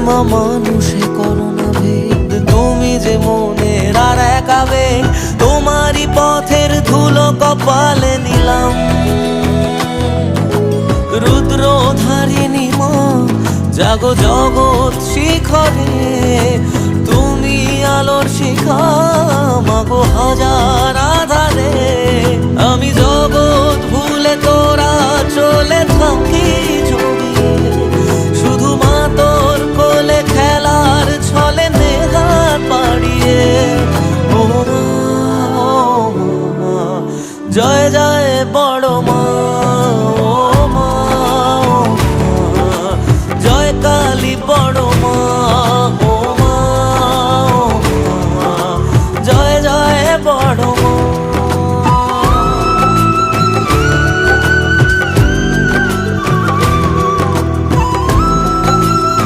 মা মানুষে করোনা ভেদ, তুমি যে মনের আর এক আবেগ, তোমারই পথের ধুলো কপালে নিলাম। রুদ্র ধারিণী মা জাগো জগৎ শিখরে, তুমি আলোর শিখা মাগো হাজার আধারে। আমি